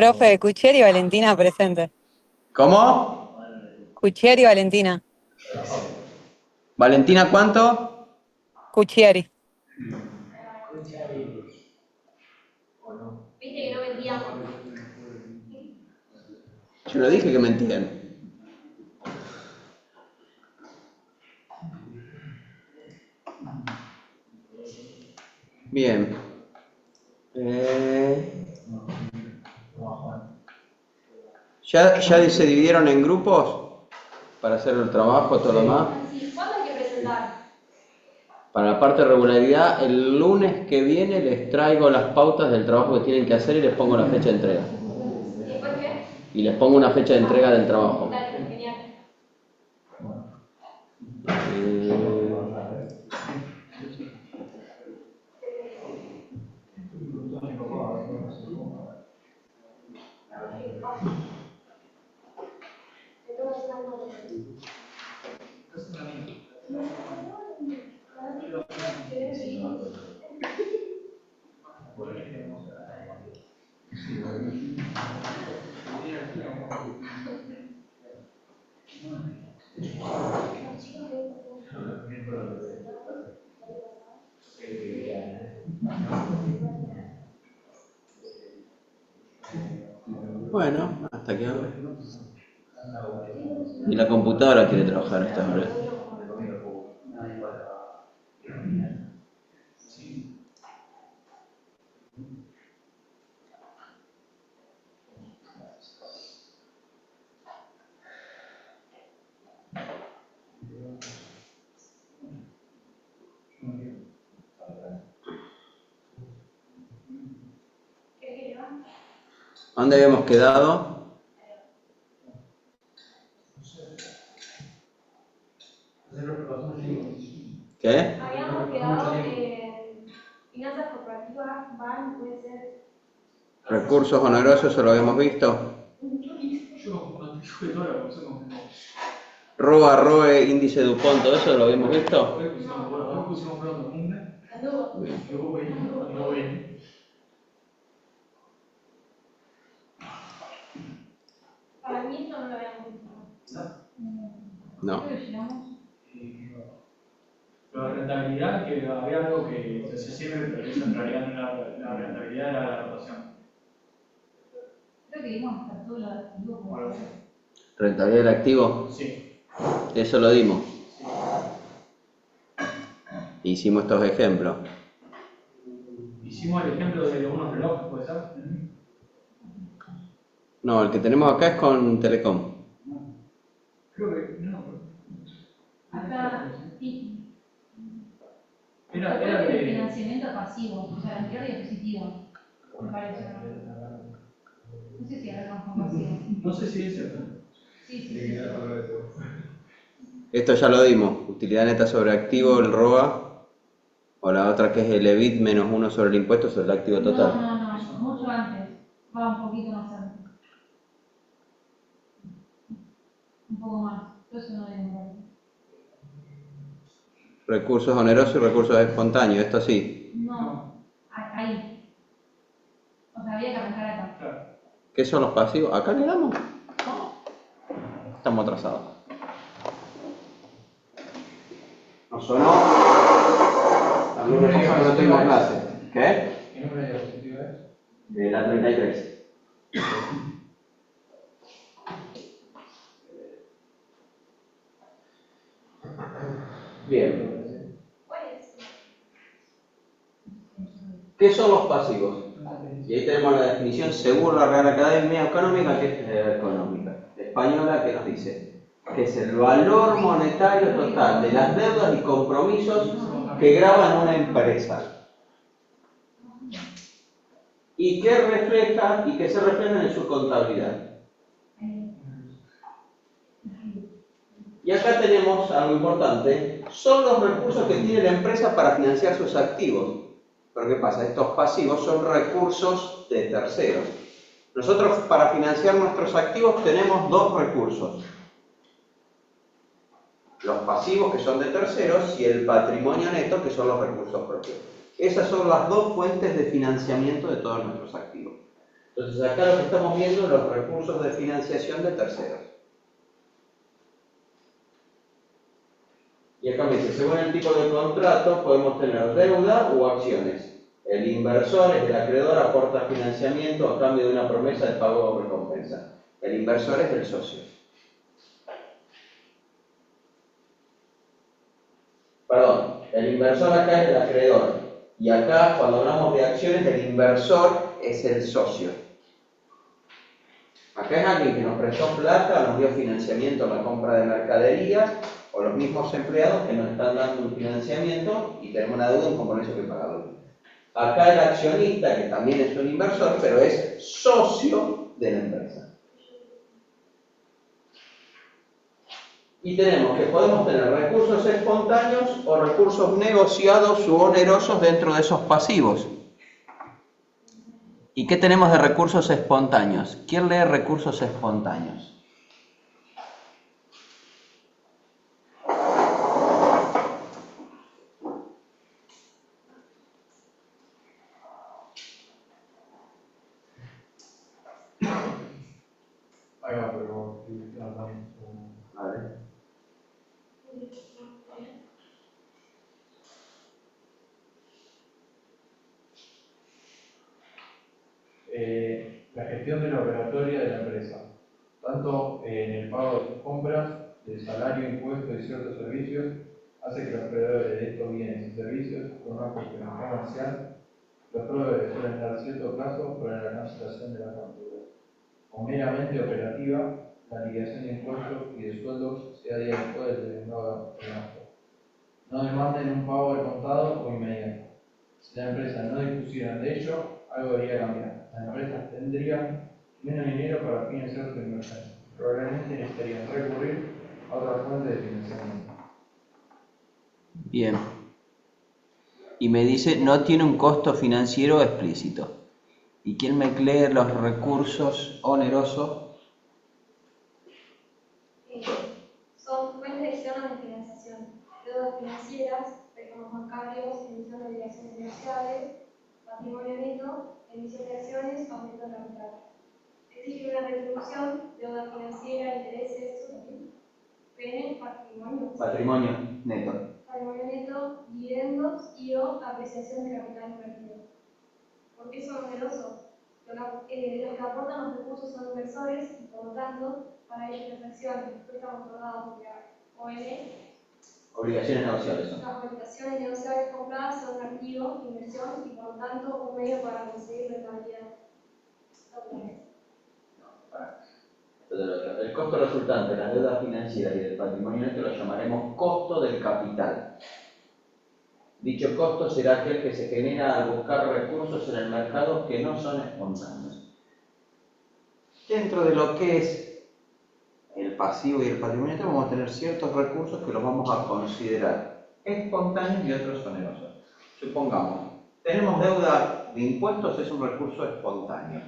Profe, Cuchier y Valentina presente. ¿Cómo? Cuchier y Valentina. ¿Valentina cuánto? Cuchieri. Viste que no mentíamos. Yo lo dije que mentían. Bien. ¿Ya se dividieron en grupos para hacer el trabajo, todo lo demás? Sí, ¿cuándo hay que presentar? Para la parte de regularidad, el lunes que viene les traigo las pautas del trabajo que tienen que hacer y les pongo la fecha de entrega. ¿Y después qué? Y les pongo una fecha de entrega del trabajo. Dale, genial. Bueno, hasta que ahora. Y la computadora quiere trabajar esta hora. ¿Querés que le va? ¿Dónde habíamos quedado? ¿Qué? Habíamos quedado en finanzas corporativas, van, puede ser. Recursos onerosos, eso lo habíamos visto. ROA, ROE, índice DuPont, todo eso lo habíamos visto. Para mí esto no lo habíamos visto. No. Pero la rentabilidad, que había algo que se siempre, pero eso en realidad no era la rentabilidad, era la rotación. Creo que vimos hasta todo lo activo. ¿Rentabilidad del activo? Sí. Eso lo dimos. Sí. Hicimos estos ejemplos. Hicimos el ejemplo de unos relojes, ¿puede ser? No, el que tenemos acá es con Telecom. Creo que no. Acá, sí. Era el de. financiamiento pasivo, o sea, el anterior diapositivo, me parece. No sé si era con pasivo. No sé si es cierto. Sí. Esto ya lo dimos. Utilidad neta sobre activo, el ROA. O la otra que es el EBIT menos 1 sobre el impuesto sobre el activo total. No, mucho antes. Va un poquito más antes. Un poco más. Eso no digo. Recursos onerosos y recursos espontáneos, esto sí. No, ahí. O sea, había que arrancar acá. Claro. ¿Qué son los pasivos? ¿Acá le damos? Estamos atrasados. ¿No sonó? También me pasa que no tengo clase. ¿Qué? ¿Qué número de diapositiva es? De la 33. Bien. ¿Qué son los pasivos? Y ahí tenemos la definición según la Real Academia Económica, que es económica española, que nos dice que es el valor monetario total de las deudas y compromisos que graban una empresa y que se reflejan en su contabilidad. Y acá tenemos algo importante, son los recursos que tiene la empresa para financiar sus activos. Pero ¿qué pasa? Estos pasivos son recursos de terceros. Nosotros para financiar nuestros activos tenemos dos recursos. Los pasivos, que son de terceros, y el patrimonio neto, que son los recursos propios. Esas son las dos fuentes de financiamiento de todos nuestros activos. Entonces acá lo que estamos viendo es los recursos de financiación de terceros. Y acá me dice, según el tipo de contrato podemos tener deuda o acciones. El inversor, es el acreedor, aporta financiamiento a cambio de una promesa de pago o recompensa. El inversor es el socio. Perdón, el inversor acá es el acreedor. Y acá, cuando hablamos de acciones, el inversor es el socio. Acá es alguien que nos prestó plata, nos dio financiamiento en la compra de mercaderías, o los mismos empleados que nos están dando un financiamiento y tenemos una deuda, un compromiso que pagarlo. Acá el accionista, que también es un inversor, pero es socio de la empresa. Y tenemos que podemos tener recursos espontáneos o recursos negociados u onerosos dentro de esos pasivos. ¿Y qué tenemos de recursos espontáneos? ¿Quién lee recursos espontáneos? Pero Vale. La gestión de la operatoria de la empresa, tanto en el pago de sus compras, de salario, impuestos y ciertos servicios, hace que los proveedores de estos bienes y servicios con una cuestión comercial, los proveedores suelen dar cierto plazo para la cancelación de la factura. O meramente operativa, la liquidación de impuestos y de sueldos sea día después del devengado del gasto. No demanden un pago al contado o inmediato. Si la empresa no dispusiera de ello, algo debería cambiar. Las empresas tendrían menos dinero para financiar su inversión. Probablemente necesitarían recurrir a otra fuente de financiamiento. Bien. Y me dice, no tiene un costo financiero explícito. ¿Y quién me lee los recursos onerosos? Son fuentes externas de financiación, deudas financieras, préstamos bancarios, emisión de obligaciones negociables, patrimonio neto, emisión de acciones, aumento de capital. Exige una retribución, deuda financiera, intereses, PN, Patrimonio neto. patrimonio neto, dividendos y o apreciación de capital invertido. ¿Por qué son onerosos? Los que aportan los recursos son inversores y por lo tanto, para ellos las acciones, préstamos otorgados de ON, Obligaciones negociables son. las obligaciones negociables compradas son un activo, inversión y por lo tanto un medio para conseguir rentabilidad. Entonces, el costo resultante de las deudas financieras y del patrimonio neto lo llamaremos costo del capital. Dicho costo será aquel que se genera al buscar recursos en el mercado que no son espontáneos. Dentro de lo que es el pasivo y el patrimonio neto vamos a tener ciertos recursos que los vamos a considerar espontáneos y otros onerosos. Supongamos, tenemos deuda de impuestos, es un recurso espontáneo.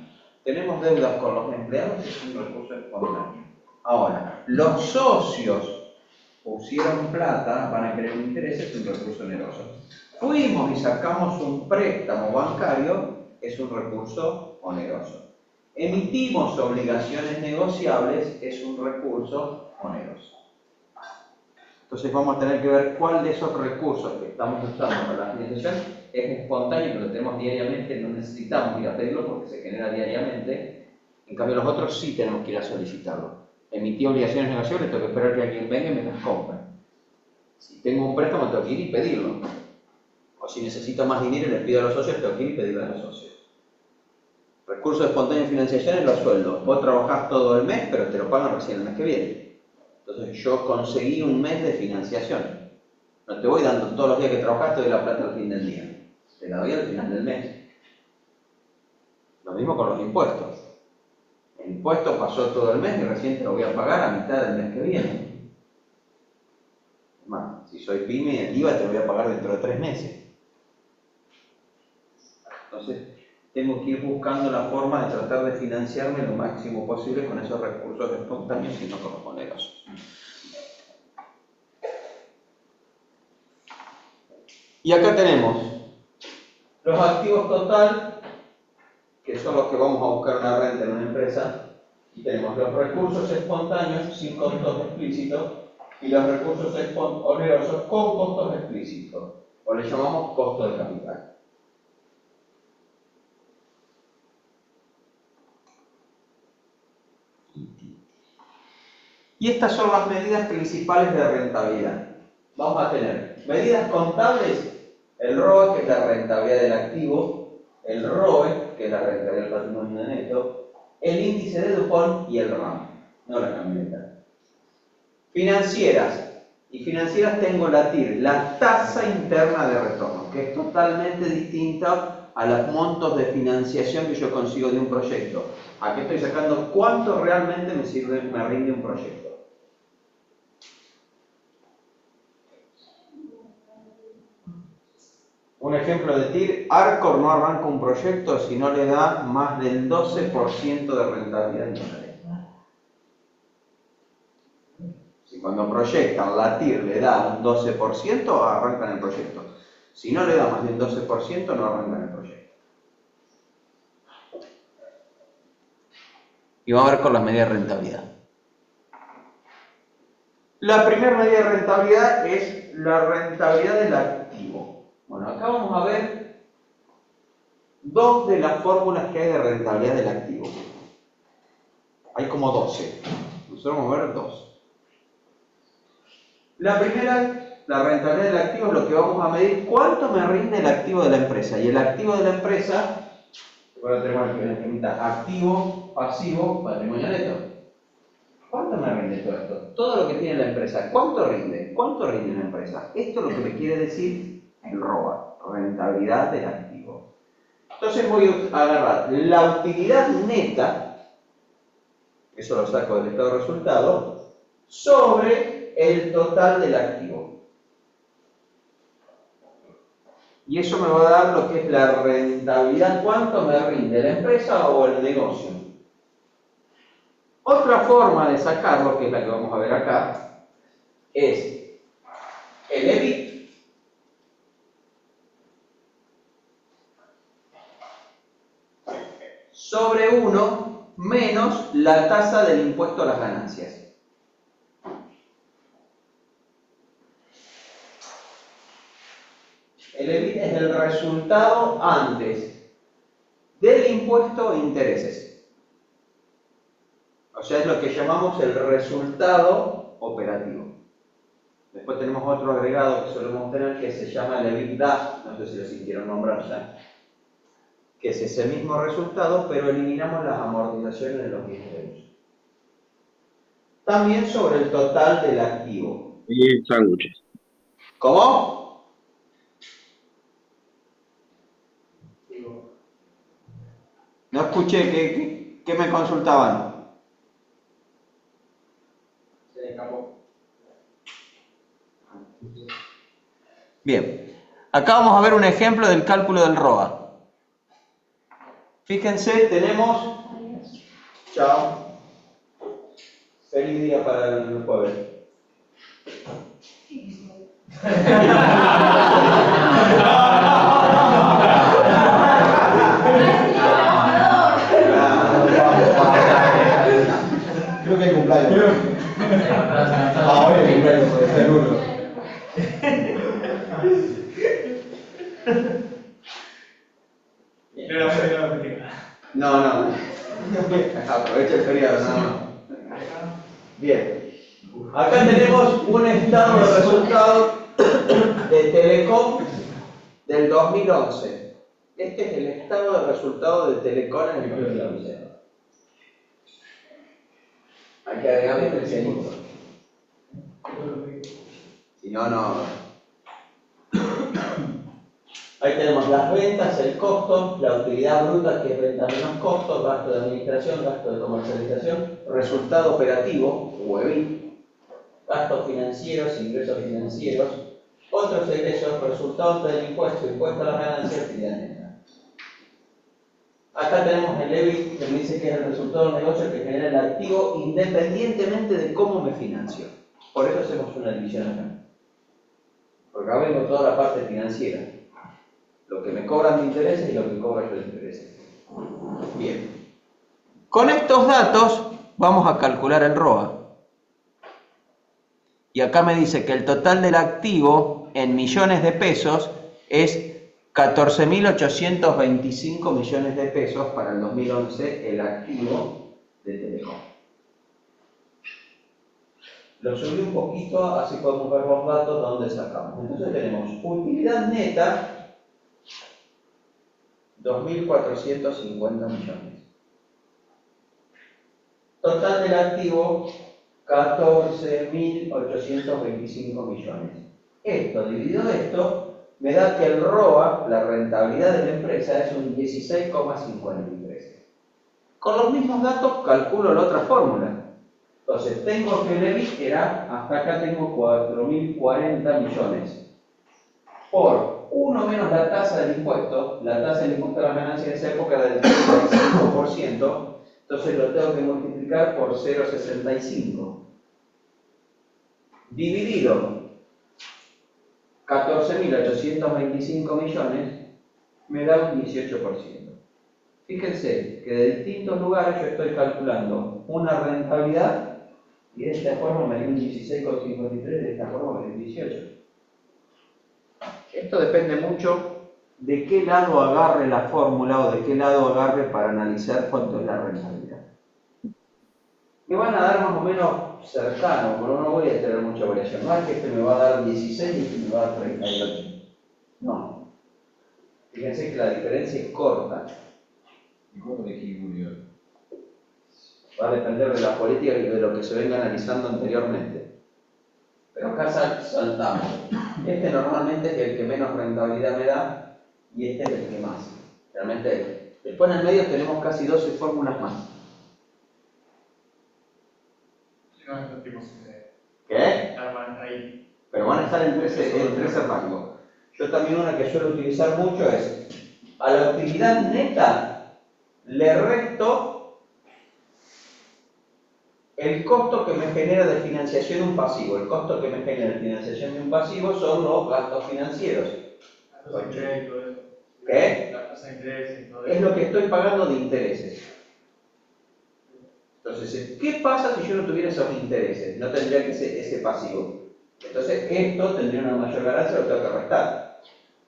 Tenemos deudas con los empleados, es un recurso espontáneo. Ahora, los socios pusieron plata, van a querer un interés, es un recurso oneroso. Fuimos y sacamos un préstamo bancario, es un recurso oneroso. Emitimos obligaciones negociables, es un recurso oneroso. Entonces vamos a tener que ver cuál de esos recursos que estamos usando para la financiación es espontáneo, que lo tenemos diariamente, no necesitamos ir a pedirlo porque se genera diariamente. En cambio los otros sí tenemos que ir a solicitarlo. Emití obligaciones negociables, tengo que esperar que alguien venga y me las compre. Si tengo un préstamo tengo que ir y pedirlo. O si necesito más dinero y les pido a los socios, tengo que ir y pedirle a los socios. Recursos espontáneos de financiación es los sueldos. Vos trabajás todo el mes, pero te lo pagan recién el mes que viene. Entonces yo conseguí un mes de financiación. No te voy dando todos los días que trabajás, te doy la plata al fin del día. Te la doy al final del mes. Lo mismo con los impuestos. El impuesto pasó todo el mes y recién te lo voy a pagar a mitad del mes que viene. Más, si soy pyme, el IVA te lo voy a pagar dentro de 3 meses. Entonces, tengo que ir buscando la forma de tratar de financiarme lo máximo posible con esos recursos espontáneos y no con los onerosos. Y acá tenemos los activos total que son los que vamos a buscar una renta en una empresa, y tenemos los recursos espontáneos sin costos explícitos y los recursos onerosos con costos explícitos, o le llamamos costo de capital. Y estas son las medidas principales de rentabilidad. Vamos a tener medidas contables, el ROE, que es la rentabilidad del activo, el ROE, que es la rentabilidad del patrimonio neto, el índice de Dupont y el RAM, no la camioneta. Financieras. Y financieras tengo la TIR, la tasa interna de retorno, que es totalmente distinta a los montos de financiación que yo consigo de un proyecto. Aquí estoy sacando cuánto realmente me rinde un proyecto. Un ejemplo de TIR, Arcor no arranca un proyecto si no le da más del 12% de rentabilidad anual. Si cuando proyectan la TIR le da un 12%, arrancan el proyecto. Si no le da más del 12%, no arrancan el proyecto. Y vamos a ver con las medidas de rentabilidad. La primera medida de rentabilidad es la rentabilidad del activo. Bueno, acá vamos a ver dos de las fórmulas que hay de rentabilidad del activo. Hay como 12. Nosotros vamos a ver dos. La primera, la rentabilidad del activo, es lo que vamos a medir cuánto me rinde el activo de la empresa. Y el activo de la empresa, ahora tenemos la pregunta, activo, pasivo, patrimonio neto. ¿Cuánto me rinde todo esto? Todo lo que tiene la empresa, ¿cuánto rinde? ¿Cuánto rinde la empresa? Esto es lo que me quiere decir el ROA, rentabilidad del activo. Entonces voy a agarrar la utilidad neta, eso lo saco del estado de resultado, sobre el total del activo. Y eso me va a dar lo que es la rentabilidad, cuánto me rinde la empresa o el negocio. Otra forma de sacarlo, que es la que vamos a ver acá, es el EBIT sobre 1 menos la tasa del impuesto a las ganancias. El EBIT es el resultado antes del impuesto e intereses. O sea, es lo que llamamos el resultado operativo. Después tenemos otro agregado que solemos tener que se llama el EBITDA, no sé si lo sintieron nombrar ya, que es ese mismo resultado, pero eliminamos las amortizaciones de los bienes de uso. También sobre el total del activo. Y sándwiches. ¿Cómo? No escuché, ¿qué me consultaban? Bien, acá vamos a ver un ejemplo del cálculo del ROA. Fíjense, tenemos... Chao. Feliz día para el jueves. Creo que hay cumpleaños. Ah, hoy hay cumpleaños, puede ser uno. No. Aprovecha el feriado, no. Bien. Acá tenemos un estado de resultados de Telecom del 2011. Este es el estado de resultados de Telecom en el 2011. Hay que agregarle el cenito. Si no, no. Ahí tenemos las ventas, el costo, la utilidad bruta, que es venta menos costos, gasto de administración, gasto de comercialización, resultado operativo, o EBIT, gastos financieros, ingresos financieros, otros egresos, resultados del impuesto, impuesto a las ganancias, utilidad neta. Acá tenemos el EBIT, que me dice que es el resultado del negocio que genera el activo independientemente de cómo me financio. Por eso hacemos una división acá. Porque acá vengo toda la parte financiera. Lo que me cobran de intereses y lo que cobro yo de intereses. Bien. Con estos datos vamos a calcular el ROA. Y acá me dice que el total del activo en millones de pesos es 14.825 millones de pesos para el 2011, el activo de Telecom. Lo subí un poquito, así podemos ver los datos de dónde sacamos. Entonces tenemos utilidad neta, 2.450 millones. Total del activo, 14.825 millones. Esto, dividido esto, me da que el ROA, la rentabilidad de la empresa, es un 16,53. Con los mismos datos calculo la otra fórmula. Entonces, tengo que el EBIT era, hasta acá tengo 4.040 millones. Por 1 menos la tasa del impuesto, la tasa del impuesto a la ganancia en esa época era del 35%, entonces lo tengo que multiplicar por 0,65. Dividido 14.825 millones, me da un 18%. Fíjense que de distintos lugares yo estoy calculando una rentabilidad y de esta forma me dio un 16,53, de esta forma me dio un 18. Esto depende mucho de qué lado agarre la fórmula o de qué lado agarre para analizar cuánto es la rentabilidad. Me van a dar más o menos cercano, pero no voy a tener mucha variación. No es que este me va a dar 16 y este me va a dar 38. No. Fíjense que la diferencia es corta. ¿Y cómo de equilibrio? Va a depender de la política y de lo que se venga analizando anteriormente. Pero acá saltamos. Este normalmente es el que menos rentabilidad me da y este es el que más. Realmente, después en el medio tenemos casi 12 fórmulas más. No entendimos ¿Qué? ahí. Pero van a estar en 13 rangos. Yo también una que suelo utilizar mucho es, a la utilidad neta le resto el costo que me genera de financiación un pasivo. El costo que me genera de financiación de un pasivo son los gastos financieros. La tasa de interés y todo eso. ¿Qué? La tasa de interés y todo Es eso. lo que estoy pagando de intereses. Entonces, ¿qué pasa si yo no tuviera esos intereses? No tendría que ser ese pasivo. Entonces, esto tendría una mayor ganancia, lo tengo que restar.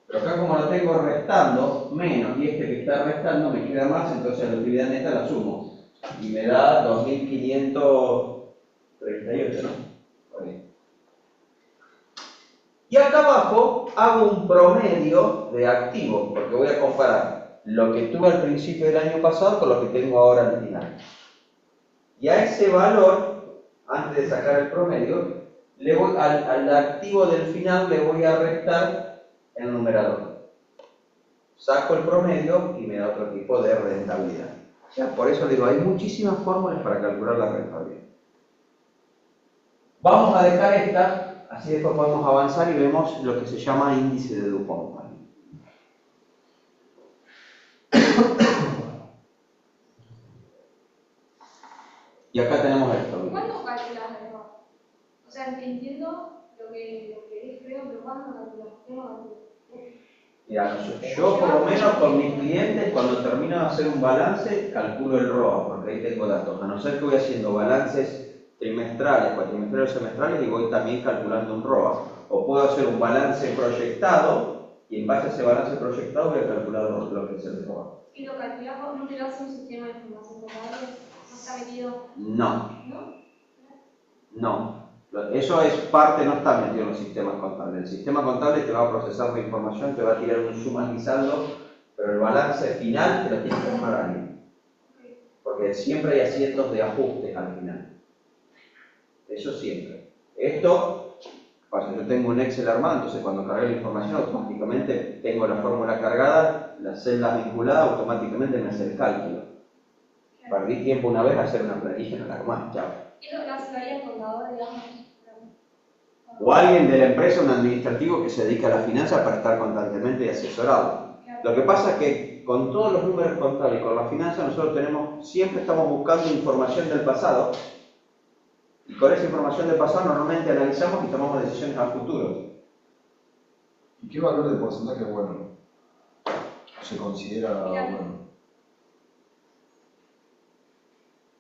Pero acá como lo tengo restando menos y este que está restando me queda más, entonces la utilidad neta la sumo. Y me da 2.538, ¿no? Por ahí. Y acá abajo hago un promedio de activos, porque voy a comparar lo que tuve al principio del año pasado con lo que tengo ahora al final. Y a ese valor, antes de sacar el promedio, al activo del final le voy a restar el numerador. Saco el promedio y me da otro tipo de rentabilidad. O sea, por eso digo, hay muchísimas fórmulas para calcular la rentabilidad. Vamos a dejar esta, así después podemos avanzar y vemos lo que se llama índice de Dupont. Y acá tenemos esto. ¿Cuándo calculas el ROA? O sea, entiendo lo que es feo, pero ¿cuándo calculas? ¿Qué no calculas? Mira, yo por lo menos con mis clientes, cuando termino de hacer un balance, calculo el ROA, porque ahí tengo datos. A no ser que voy haciendo balances trimestrales, cuatrimestrales, semestrales, y voy también calculando un ROA. O puedo hacer un balance proyectado, y en base a ese balance proyectado voy a calcular lo que es el ROA. ¿Y lo calculas vos? ¿No te lo hace un sistema de información contable? ¿No está metido? No. ¿No? No. Eso es parte, no está metido en los sistemas contables. El sistema contable te va a procesar la información, te va a tirar un suma y saldo, pero el balance final te lo tiene que armar alguien. Porque siempre hay asientos de ajustes al final. Eso siempre. Esto, cuando yo tengo un Excel armado, entonces cuando cargué la información, automáticamente tengo la fórmula cargada, las celdas vinculadas, automáticamente me hace el cálculo. Perdí tiempo una vez a hacer una planilla, no la hago más, chao. Eso lo haría el contador, digamos. O alguien de la empresa, un administrativo que se dedica a la finanza para estar constantemente asesorado. Lo que pasa es que con todos los números contables y con la finanza nosotros siempre estamos buscando información del pasado y con esa información del pasado normalmente analizamos y tomamos decisiones al futuro. ¿Y qué valor de porcentaje bueno se considera bueno?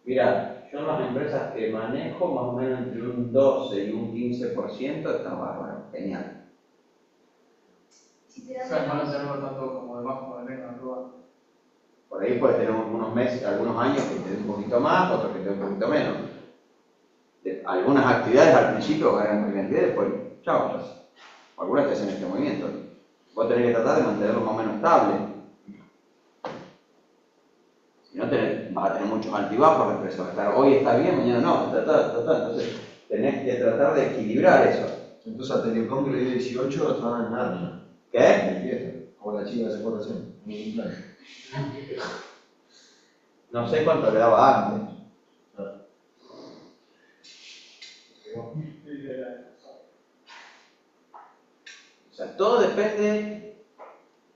Mira, yo en las empresas que manejo, más o menos entre un 12 y un 15% está bárbaro, genial. Si te da O sea, no menos, tenerlo tanto como de más como de menos, ¿no? Por ahí puedes tener unos meses, algunos años que te dé un poquito más, otros que te dé un poquito menos. Algunas actividades al principio ganan muy bien y después, chao. Algunas te hacen este movimiento. Vos tenés que tratar de mantenerlo más o menos estable. Si no, vas a tener muchos altibajos, la empresa va a estar, hoy está bien, mañana no, entonces tenés que tratar de equilibrar eso. Entonces a Telecom que le dio 18 estaban en Narnia. ¿Qué? En fiesta. Como la chica de exportación. Muy bien. No sé cuánto le daba antes. O sea, todo depende,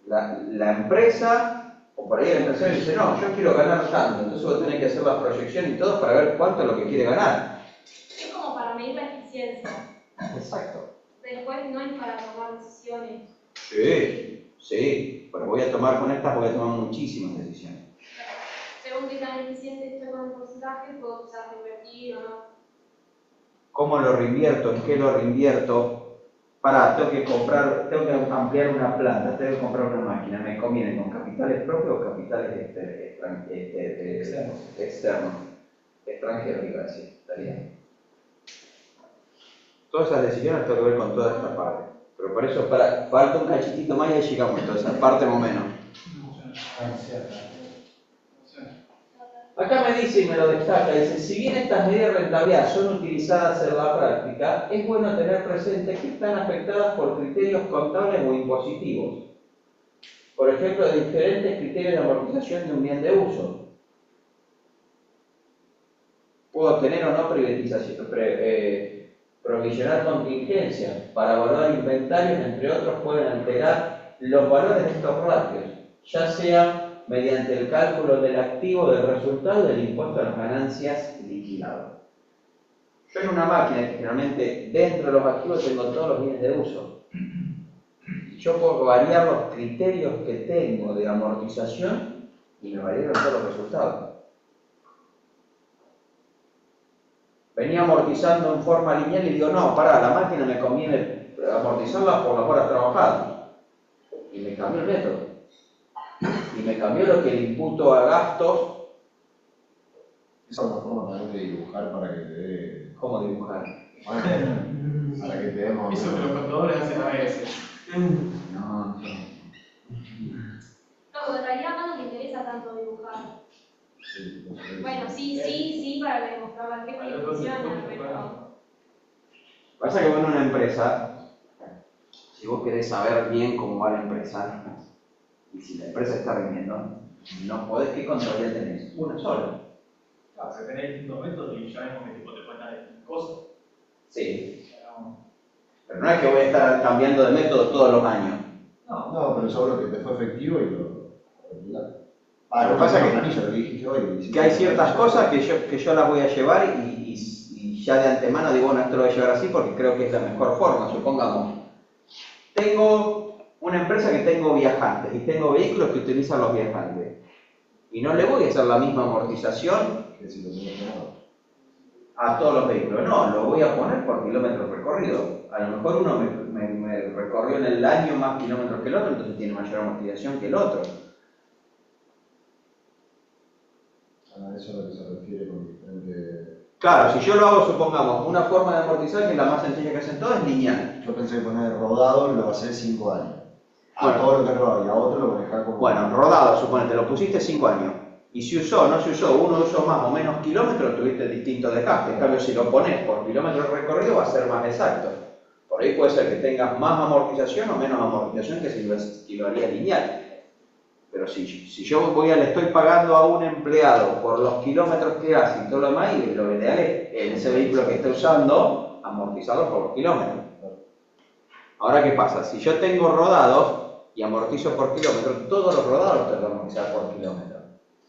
la empresa, o por ahí el empresario dice, no, yo quiero ganar tanto, entonces vos tenés que hacer la proyección y todo para ver cuánto es lo que quiere ganar. es como para medir la eficiencia. Exacto. Después no es para tomar decisiones. Sí, pero voy a tomar muchísimas decisiones. Según qué tan eficiente estoy con el porcentaje, puedo usar reinvertir o no. ¿Cómo lo reinvierto? ¿En qué lo reinvierto? Tengo que ampliar una planta, tengo que comprar una máquina, ¿me conviene con capitales propios o capitales externos? Extranjeros, iba a decir, estaría. Todas esas decisiones tengo que ver con toda esta parte. Pero por eso falta un cachitito más y ya llegamos a toda esa parte más o menos. Acá me dice y me lo destaca, dice, si bien estas medidas de rentabilidad son utilizadas en la práctica, es bueno tener presente que están afectadas por criterios contables o impositivos. Por ejemplo, diferentes criterios de amortización de un bien de uso. Puedo tener o no provisionar contingencias para evaluar inventarios, entre otros, pueden alterar los valores de estos ratios, ya sea mediante el cálculo del activo del resultado del impuesto a las ganancias liquidado. Yo en una máquina, que generalmente dentro de los activos tengo todos los bienes de uso, yo puedo variar los criterios que tengo de amortización y me variaron todos los resultados. Venía amortizando en forma lineal y digo, no, la máquina me conviene amortizarla por las horas trabajadas. Y me cambió el método. Y me cambió lo que le imputo a gastos. Esa es una forma también de dibujar para que te dé. ¿Cómo dibujar? Bueno, para que te demos. Eso que los contadores hacen a veces. No. No, porque en realidad acá no te interesa tanto dibujar. Sí, Bueno, sí, para demostrar qué funciona, pero... Pasa que bueno, una empresa, si vos querés saber bien cómo va la empresa, y si la empresa está rindiendo, no podés, ¿qué contabilidad tenés? Una sola. Claro, se tenés distintos métodos y ya vemos que tipo te pueden dar distintas cosas. Sí. Pero no es que voy a estar cambiando de método todos los años. No, pero seguro que te fue efectivo y lo. Lo que pasa es que hay ciertas cosas que yo las voy a llevar y ya de antemano digo, bueno, esto lo voy a llevar así porque creo que es la mejor forma. Supongamos, tengo una empresa que tengo viajantes y tengo vehículos que utilizan los viajantes. Y no le voy a hacer la misma amortización a todos los vehículos. No, lo voy a poner por kilómetros recorridos. A lo mejor uno me recorrió en el año más kilómetros que el otro, entonces tiene mayor amortización que el otro. A eso es a lo que se refiere con diferente. Claro, si yo lo hago, supongamos, una forma de amortizar que es la más sencilla que hacen todos es lineal. Yo pensé que poner rodado lo hace 5 años. Bueno. Todo lo que es rodado y a otro lo manejás como. Bueno, rodado, suponete, lo pusiste 5 años. Y si usó, no se usó, uno usó más o menos kilómetros, tuviste distinto desgaste. En cambio, si lo pones por kilómetros recorrido, va a ser más exacto. Por ahí puede ser que tengas más amortización o menos amortización que si lo harías lineal. Pero si yo le estoy pagando a un empleado por los kilómetros que hace y todo lo demás, y lo ideal es en ese vehículo que esté usando, amortizarlo por los kilómetros. Ahora, ¿qué pasa? Si yo tengo rodados y amortizo por kilómetro, todos los rodados los tengo que amortizar por kilómetro.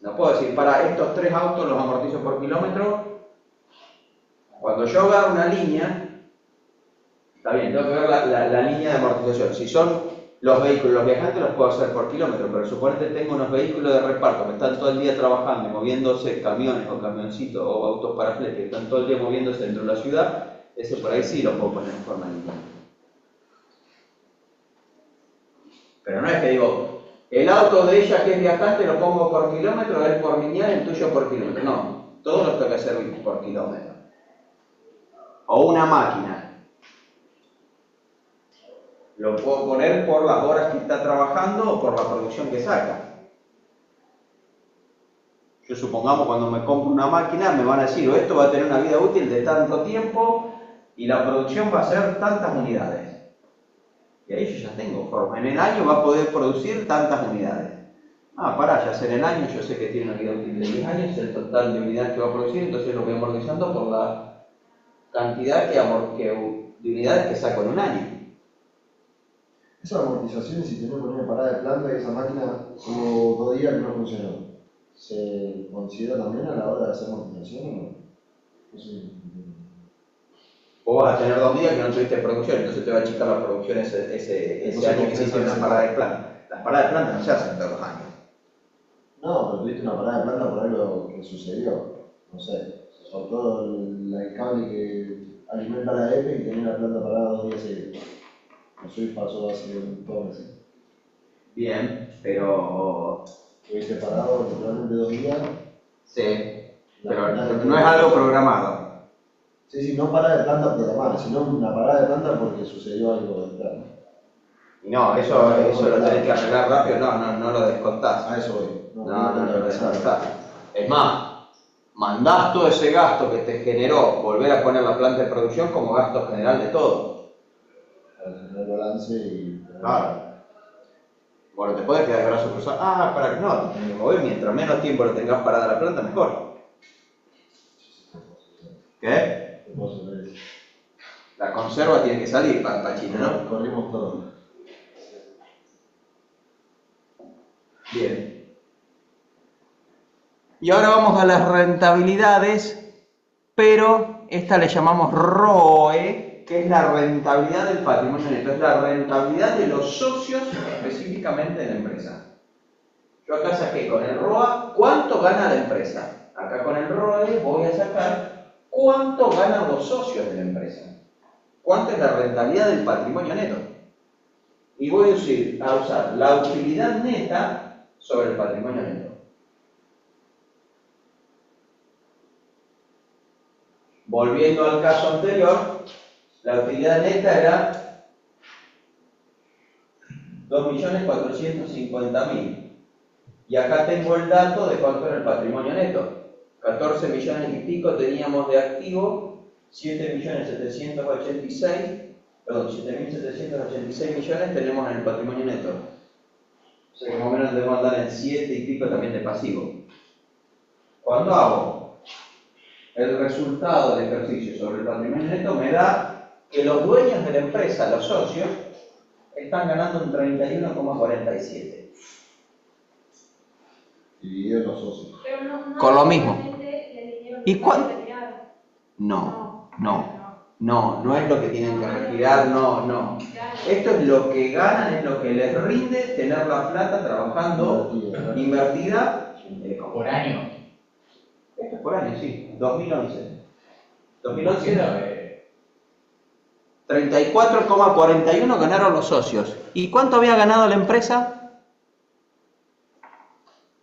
No puedo decir, para estos 3 autos los amortizo por kilómetro. Cuando yo agarro una línea, está bien, tengo que ver la línea de amortización. Si son Los vehículos, los viajantes los puedo hacer por kilómetro, pero suponete tengo unos vehículos de reparto que están todo el día trabajando y moviéndose, camiones o camioncitos o autos para flete, que están todo el día moviéndose dentro de la ciudad, ese por ahí sí lo puedo poner en forma lineal. Pero no es que digo, el auto de ella que es viajante lo pongo por kilómetro, él por lineal, el tuyo por kilómetro. No, todo lo tengo que hacer por kilómetro. O una máquina. Lo puedo poner por las horas que está trabajando o por la producción que saca. Yo supongamos cuando me compro una máquina me van a decir, esto va a tener una vida útil de tanto tiempo y la producción va a ser tantas unidades. Y ahí yo ya tengo forma. En el año va a poder producir tantas unidades. Ah, pará, ya sé en el año, yo sé que tiene una vida útil de 10 años, el total de unidades que va a producir, entonces lo voy amortizando por la cantidad de unidades que saco en un año. Esa amortización, si tenemos una parada de planta y esa máquina hubo 2 días que no funcionó, ¿se considera también a la hora de hacer amortización o no? No sé. Vos vas a tener 2 días que no tuviste producción, entonces te va a achicar la producción ese año que hiciste una parada de planta. Las paradas de planta no se hacen todos los años. No, pero tuviste una parada de planta por algo que sucedió. No sé, se soltó el cable que alimenta la EPE y tenía la planta parada 2 días seguidos. Eso pasó hace 2 meses. Bien, pero... Estuviste parado literalmente 2 días. Sí, pero no es algo programado. Sí, no parada de planta programada, sino una parada de planta porque sucedió algo de plano. Y no, eso lo tenés que arreglar rápido, no lo descontás. A eso voy. No lo descontás. Es más, mandás todo ese gasto que te generó volver a poner la planta de producción como gasto general de todo. Para tener balance y... Claro. Bueno, te puedes quedar el brazo cruzado. Ah, para que no, te tenés que mover. Mientras menos tiempo lo tengas parada la planta, mejor. ¿Qué? La conserva tiene que salir, Pachito, ¿no? Corrimos todo. Bien. Y ahora vamos a las rentabilidades, pero esta le llamamos ROE, que es la rentabilidad del patrimonio neto, es la rentabilidad de los socios específicamente de la empresa. Yo acá saqué con el ROA cuánto gana la empresa. Acá con el ROE voy a sacar cuánto ganan los socios de la empresa. ¿Cuánto es la rentabilidad del patrimonio neto? Y voy a usar la utilidad neta sobre el patrimonio neto. Volviendo al caso anterior, la utilidad neta era 2.450.000. Y acá tengo el dato de cuánto era el patrimonio neto. 14 millones y pico teníamos de activo, 7.786 millones tenemos en el patrimonio neto. O sea que más o menos debemos andar en 7 y pico también de pasivo. Cuando hago el resultado del ejercicio sobre el patrimonio neto, me da que los dueños de la empresa, los socios, están ganando un 31,47. Dividido en los socios. Pero no Con lo mismo. ¿Y ¿Y cuánto? cuánto? No es lo que tienen que retirar, no. Esto es lo que ganan, es lo que les rinde tener la plata trabajando invertida Por año. Esto es por año, sí, 2011. 2011 34,41 ganaron los socios. ¿Y cuánto había ganado la empresa?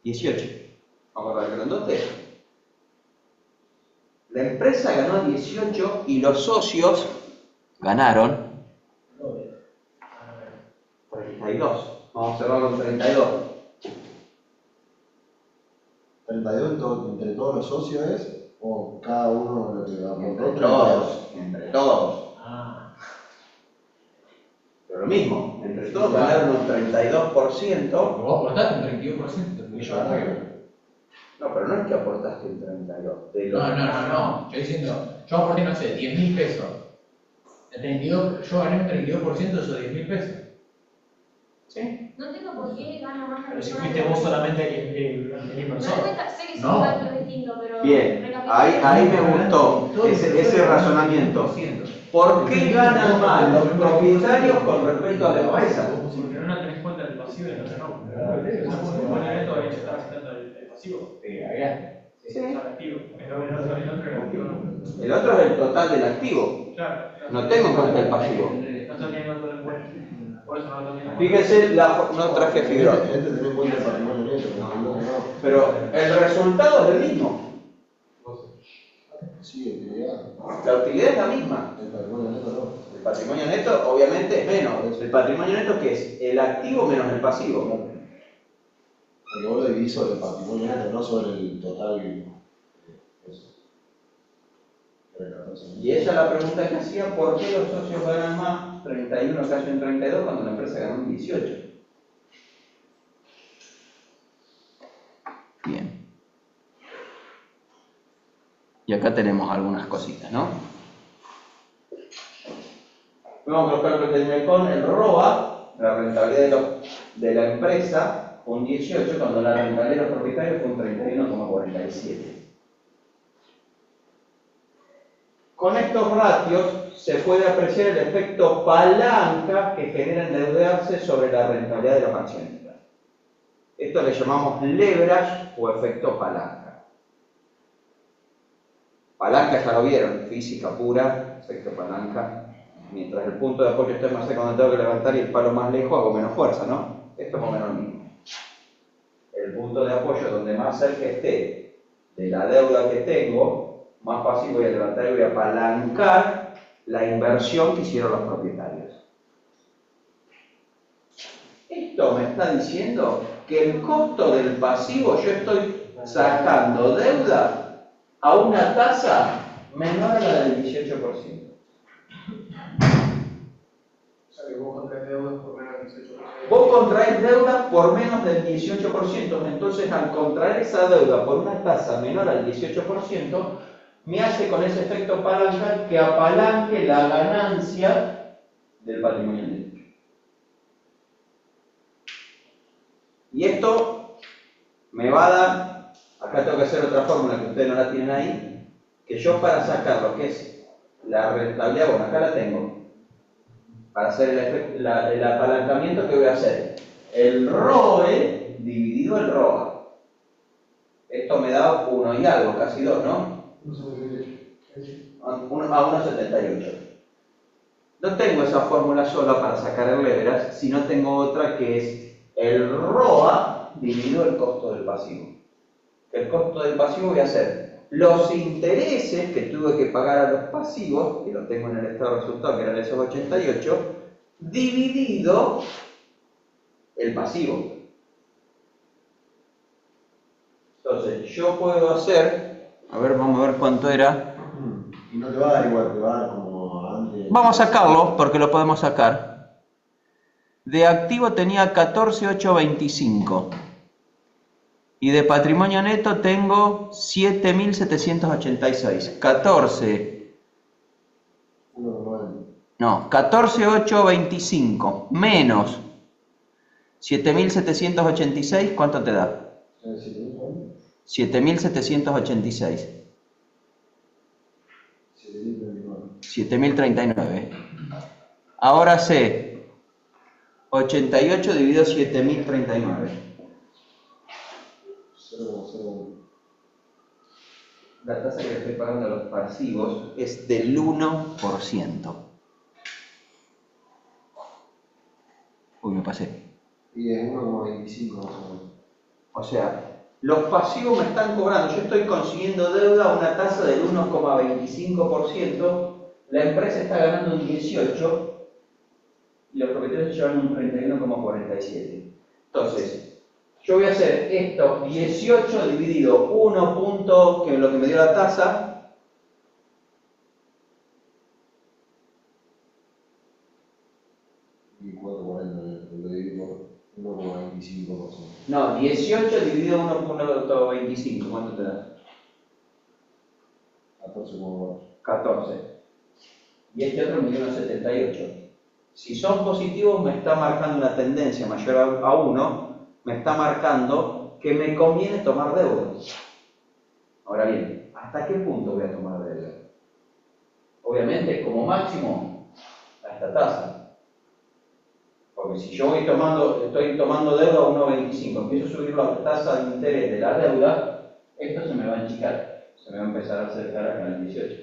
18. Vamos a ver grandote. La empresa ganó 18 y los socios ganaron 32. Vamos a cerrarlo en 32. 32 entre todos los socios es, o cada uno lo que aportó. Entre todos. Ah. Pero lo mismo, entre todos ganaron un 32%. Vos aportaste un 32%, porque yo No, pero no es que aportaste un 32%. No. Yo diciendo, yo aporté, no sé, 10.000 pesos. El 32, yo gané un 32% de esos 10.000 pesos. ¿Sí? No entiendo por qué gana más la Pero si persona fuiste que- vos solamente el Me doy inversor. cuenta, sé que es No. un cálculo distinto, pero Bien. recapitulando Ahí me gustó ese razonamiento. ¿Por qué ganan más los propietarios con respecto a la empresa? Porque no tenés cuenta del pasivo y el otro no. El neto todavía está afectando el pasivo. Es el activo. El otro el activo no. El otro es el total del activo. Claro. No tengo en cuenta el pasivo. No está teniendo todo en cuenta. Por eso no lo tengo. Fíjense, no traje fibra. Este tenés en cuenta el patrimonio neto, no. Pero el resultado es el mismo. Sí, utilidad. La utilidad es la misma. El patrimonio neto no. El patrimonio neto obviamente es menos. El patrimonio neto que es el activo menos el pasivo. Porque vos lo dividís sobre el patrimonio neto, no sobre el total. Eso. Y esa es la pregunta que hacía, ¿por qué los socios ganan más 31 casi un 32 cuando la empresa ganó un 18? Bien. Y acá tenemos algunas cositas, ¿no? Vemos que los cálculos del MECON, el ROA, la rentabilidad de la empresa, fue un 18, cuando la rentabilidad de los propietarios fue un 31,47. Con estos ratios se puede apreciar el efecto palanca que genera endeudarse sobre la rentabilidad de los accionistas. Esto le llamamos leverage o efecto palanca. Palanca ya lo vieron, física pura, efecto palanca. Mientras el punto de apoyo esté más cerca donde tengo que levantar y el palo más lejos, hago menos fuerza, ¿no? Esto es más o menos lo mismo. El punto de apoyo donde más cerca esté de la deuda que tengo, más fácil voy a levantar y voy a apalancar la inversión que hicieron los propietarios. Esto me está diciendo que el costo del pasivo, yo estoy sacando deuda a una tasa menor a la del 18%. O sea que vos contraes deudas por menos del 18%. Vos contraes deuda por menos del 18%, entonces al contraer esa deuda por una tasa menor al 18%, me hace con ese efecto palanca que apalanque la ganancia del patrimonio neto. Y esto me va a dar, acá tengo que hacer otra fórmula que ustedes no la tienen ahí, que yo para sacar lo que es la rentabilidad, bueno, acá la tengo, para hacer el apalancamiento, ¿qué voy a hacer? El ROE dividido el ROA. Esto me da 1 y algo, casi 2, ¿no? A 1,78. No tengo esa fórmula sola para sacar el leverage, sino tengo otra que es el ROA dividido el costo del pasivo. El costo del pasivo voy a hacer los intereses que tuve que pagar a los pasivos, que lo tengo en el estado de resultado, que eran esos 88, dividido el pasivo. Entonces, yo puedo hacer, a ver, vamos a ver cuánto era. Y no te va a dar igual, te va a dar como antes. Vamos a sacarlo, porque lo podemos sacar. De activo tenía 14,825. Y de patrimonio neto tengo 7.786. 14,825 menos 7.786, ¿cuánto te da? 7.786. 7.039. Ahora sé 88 dividido 7.039. 0,01. La tasa que le estoy pagando a los pasivos es del 1%. Uy, me pasé. Y es 1,25 más o menos. O sea, los pasivos me están cobrando, yo estoy consiguiendo deuda a una tasa del 1,25%, la empresa está ganando un 18% y los propietarios se llevan un 31,47%. Entonces, yo voy a hacer estos 18 dividido 1 punto, que es lo que me dio la tasa, Y 4,40 lo divido por 1,25%. no, 18 dividido 1,25, ¿cuánto te da? 14,4. 14. Y este otro me dio 1,78. Si son positivos me está marcando una tendencia mayor a 1, me está marcando que me conviene tomar deuda. Ahora bien, ¿Hasta qué punto voy a tomar deuda? Obviamente, como máximo, a esta tasa. Porque si yo estoy tomando deuda a 1,25, empiezo a subir la tasa de interés de la deuda, esto se me va a enchicar, se me va a empezar a acercar acá al 18.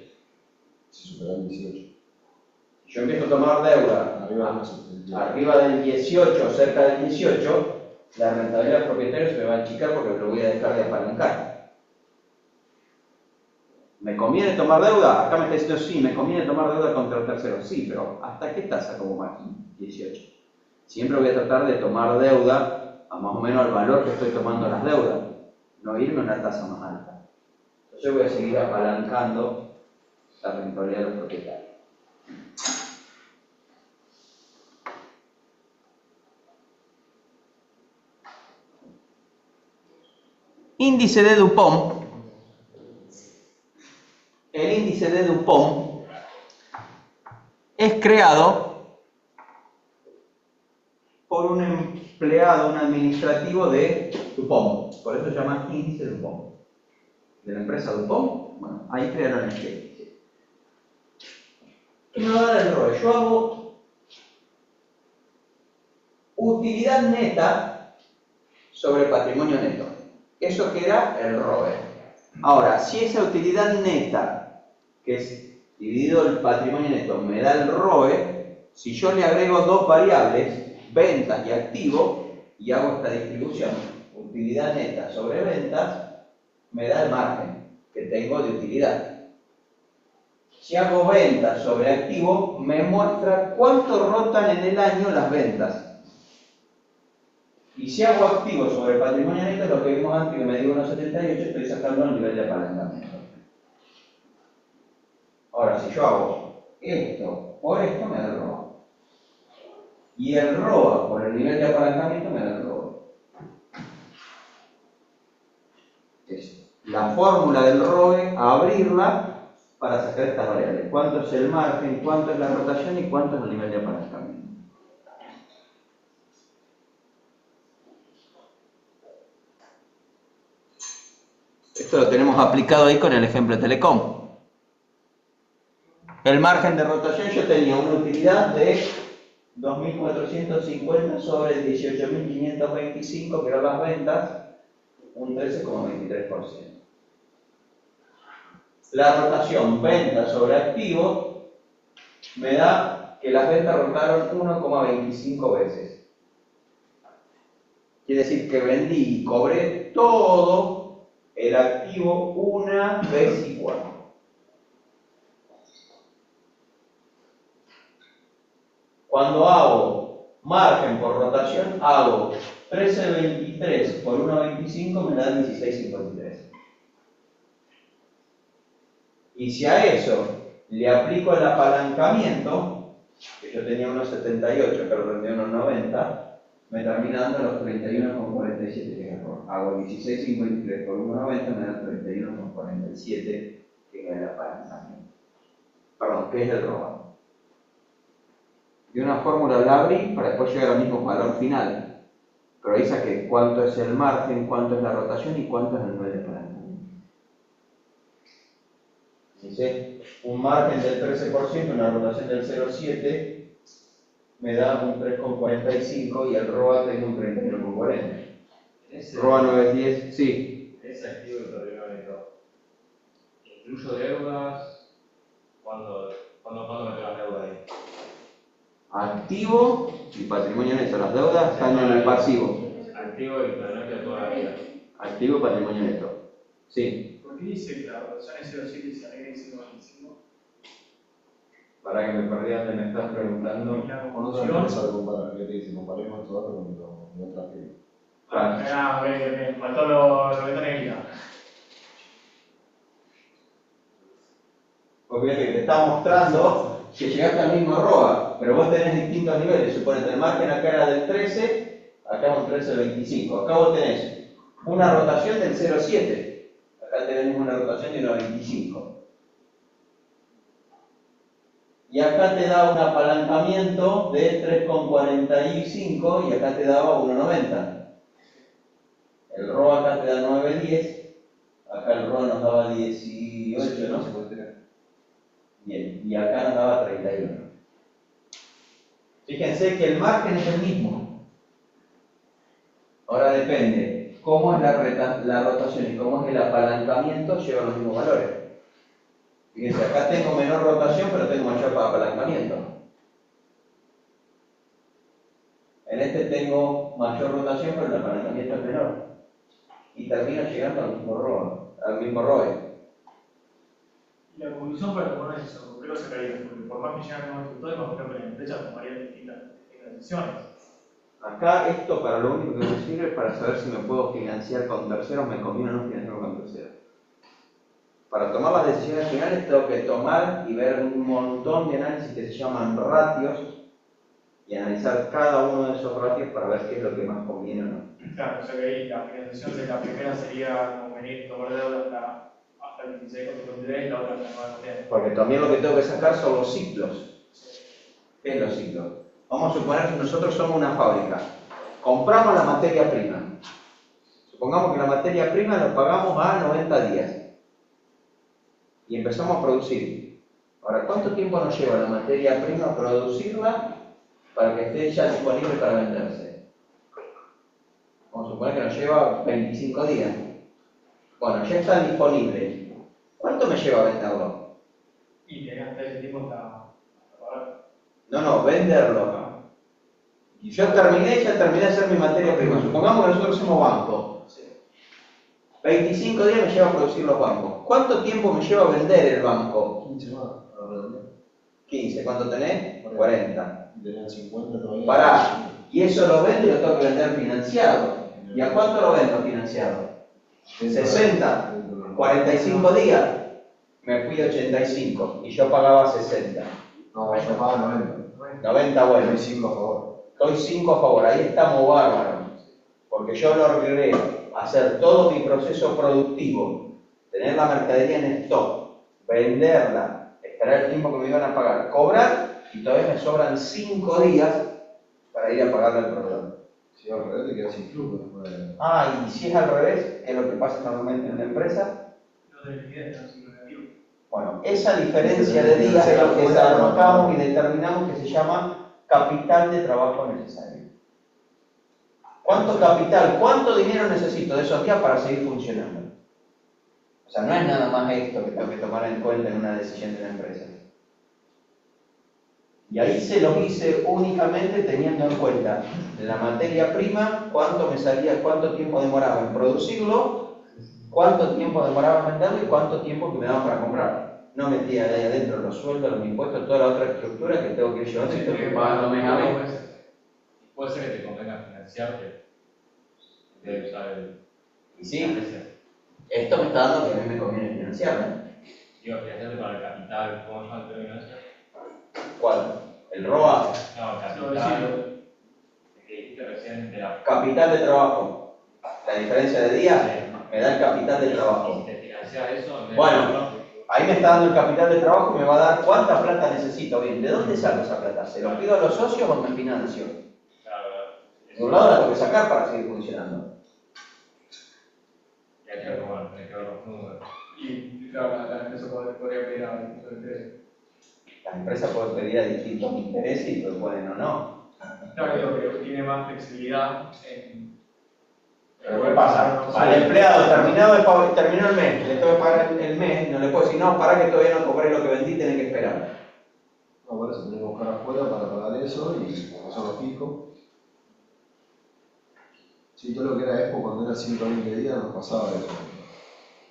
Si supera el 18. Si yo empiezo a tomar deuda arriba del 18, cerca del 18, la rentabilidad del propietario se me va a enchicar porque lo voy a dejar de apalancar. ¿Me conviene tomar deuda? Acá me está diciendo sí, me conviene tomar deuda contra el tercero. Sí, pero ¿hasta qué tasa como máximo? 18. Siempre voy a tratar de tomar deuda a más o menos al valor que estoy tomando las deudas, no irme a una tasa más alta. Entonces voy a seguir apalancando la rentabilidad de los propietarios. Índice de Dupont. El índice de Dupont es creado por un empleado, un administrativo de Dupont. Por eso se llama índice Dupont. De la empresa Dupont, bueno, ahí crearon este índice. ¿Qué me va a dar el ROE? Yo hago utilidad neta sobre patrimonio neto. Eso que era el ROE. Ahora, si esa utilidad neta, que es dividido el patrimonio neto, me da el ROE, si yo le agrego dos variables, ventas y activo, y hago esta distribución, utilidad neta sobre ventas, me da el margen que tengo de utilidad. Si hago ventas sobre activo, me muestra cuánto rotan en el año las ventas. Y si hago activo sobre patrimonio neto, lo que vimos antes, que me dio 1,78, estoy sacando el nivel de apalancamiento. Ahora, si yo hago esto por esto, me da el ROA. Y el ROA por el nivel de apalancamiento me da el ROA. Es la fórmula del ROE, abrirla para sacar estas variables. ¿Cuánto es el margen, cuánto es la rotación y cuánto es el nivel de apalancamiento? Esto lo tenemos aplicado ahí con el ejemplo de Telecom. El margen de rotación, yo tenía una utilidad de 2.450 sobre 18.525, que eran las ventas, un 13,23%. La rotación venta sobre activo me da que las ventas rotaron 1,25 veces. Quiere decir que vendí y cobré todo el activo una vez igual. Cuando hago margen por rotación, hago 13,23 por 1,25 me da 16,53. Y si a eso le aplico el apalancamiento, que yo tenía 1,78, pero rendí 1,90, me termina dando los 31,47, que es error. Hago 16,53 por 1,90, me da 31,47, que es el apalancamiento. Perdón, que es el ROA. Y una fórmula la abrí para después llegar al mismo valor final. Pero ahí saqué cuánto es el margen, cuánto es la rotación y cuánto es el nivel de apalancamiento. Dice, un margen del 13%, una rotación del 0,7, me da un 3,45 y el ROA tengo un 31,40. ROA 9,10, sí. Ese activo de patrimonio neto. ¿Incluyo deudas? ¿Cuándo meto las deudas ahí? Activo y patrimonio neto. Las deudas están en el pasivo. Activo y patrimonio neto toda la vida. Activo y patrimonio neto. Sí. ¿Por qué dice que la rotación es 0,7 y se agrega en 5,25? Para que me perdí donde me estás preguntando. Y la No conclusión. tenemos algo comparar, ¿qué te dice? Comparemos estos datos con otras que. Me faltó lo que está negrita. Porque te está mostrando que llegaste al mismo ROA, pero vos tenés distintos niveles. Suponete, el margen acá era del 13, acá un 13,25. Acá vos tenés una rotación del 0,7. Acá tenés una rotación de 1,25. Y acá te da un apalancamiento de 3,45 y acá te daba 1,90. El ROA acá te da 9,10, acá acá el ROA nos daba 18, ¿no? Bien, y acá nos daba 31. Fíjense que el margen es el mismo. Ahora depende cómo es la rotación y cómo es el apalancamiento, llevan los mismos valores. Fíjense, acá tengo menor rotación, pero tengo mayor apalancamiento. En este tengo mayor rotación, pero el apalancamiento es menor. Y termino llegando al mismo ROE. Y la conclusión para tomar una decisión, ¿por qué los sacarías? Porque por más que lleguen nuevos resultados, imagino que la empresa tomaría distintas decisiones. Acá esto para lo único que me sirve es para saber si me puedo financiar con terceros, me conviene o no financiarme con terceros. Para tomar las decisiones finales tengo que tomar y ver un montón de análisis que se llaman ratios y analizar cada uno de esos ratios para ver qué es lo que más conviene o no. Claro, o sea que ahí la financiación de la primera sería conveniente tomar deuda hasta el 26 con 53 y la otra hasta el 9 también. Porque también lo que tengo que sacar son los ciclos. ¿Qué es los ciclos? Vamos a suponer que nosotros somos una fábrica. Compramos la materia prima. Supongamos que la materia prima la pagamos a 90 días. Y empezamos a producir. Ahora, ¿cuánto tiempo nos lleva la materia prima a producirla para que esté ya disponible para venderse? Vamos a suponer que nos lleva 25 días. Bueno, ya está disponible. ¿Cuánto me lleva venderlo? Y tenés hasta ese tiempo hasta pagar. No, venderlo. Y ya terminé de hacer mi materia prima. Supongamos que nosotros somos banco. 25 días me lleva a producir los bancos. ¿Cuánto tiempo me lleva a vender el banco? 15 más. 15. ¿Cuánto tenés? 40. Y tenían 50 todavía. Pará. Y eso lo vendo y lo tengo que vender financiado. ¿Y a cuánto lo vendo financiado? 60. 45 días. Me fui a 85 y yo pagaba 60. No, yo pagaba 90. 90 bueno. Doy 5 a favor. Doy 5 a favor. Ahí estamos bárbaros. Porque yo logré hacer todo mi proceso productivo, tener la mercadería en stock, venderla, esperar el tiempo que me iban a pagar, cobrar y todavía me sobran 5 días para ir a pagarle al proveedor. Si al revés te quedas sin flujo después. Y si es al revés, es lo que pasa normalmente en la empresa. No tenés ni idea, no es negativo. Bueno, esa diferencia de días es lo que trabajamos y determinamos que se llama capital de trabajo necesario. ¿Cuánto capital, cuánto dinero necesito de esos días para seguir funcionando? O sea, no es nada más esto que tengo que tomar en cuenta en una decisión de la empresa. Y ahí se lo hice únicamente teniendo en cuenta la materia prima, cuánto me salía, cuánto tiempo demoraba en producirlo, cuánto tiempo demoraba en venderlo y cuánto tiempo que me daba para comprar. No metía de ahí adentro los sueldos, los impuestos, toda la otra estructura que tengo que ir llevando y tengo que ir pagando mes a mes. Puede ser que te convenga financiarte. De usar el. Y sí, esto me está dando que a mí me conviene financiarme. Digo, financiarte para el capital, ¿cómo se llama el término ese? ¿Cuál? ¿El ROA? No, capital. Que dijiste recién de la. Capital de trabajo. La diferencia de días me da el capital de trabajo. Si te financias eso, en vez Bueno, ahí me está dando el capital de trabajo y me va a dar cuánta plata necesito. Bien, ¿de dónde saco esa plata? ¿Se lo pido a los socios o me financio? Claro, De un lado la tengo que sacar para seguir funcionando. y hay que ver cómo tenés que ver los números. Y claro, la empresa podría pedir a distintos intereses. Las empresas pueden pedir a distintos intereses y pues pueden o no. Claro, digo que tiene más flexibilidad en. Pero ¿qué pasa? Al empleado terminó el mes, le tengo que pagar el mes, no le puedo decir, no, para que todavía no cobré lo que vendí, tenés que esperar. No, por eso tenés que buscar afuera para pagar eso y hacerlo fijo. Sí, todo lo que era Expo cuando era 120 días nos pasaba eso.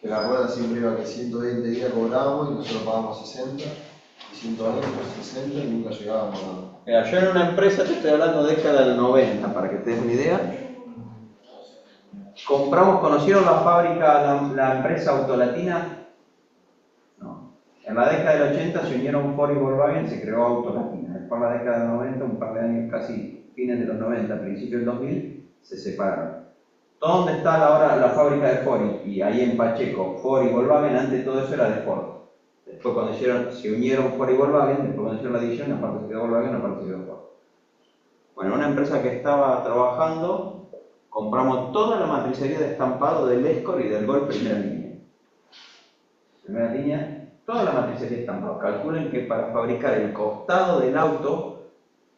Que la rueda siempre iba que 120 días cobrábamos y nosotros pagábamos 60, y 120, 60 y nunca llegábamos a nada. Mira, yo en una empresa, te estoy hablando década del 90, para que te des una idea. Compramos, ¿conocieron la fábrica, la empresa Autolatina? No. En la década del 80 se unieron Ford y Volkswagen, se creó Autolatina. Después en la década del 90, un par de años, casi fines de los 90, principios del 2000, se separaron. ¿Dónde está ahora la fábrica de Ford? Y ahí en Pacheco, Ford y Volkswagen, antes todo eso era de Ford. Después cuando se unieron Ford y Volkswagen, después cuando hicieron la división, una parte se quedó Volkswagen, una parte se quedó Ford. Bueno, una empresa que estaba trabajando, compramos toda la matricería de estampado del Escort y del Gol primera línea. primera línea, toda la matricería estampado. Calculen que para fabricar el costado del auto,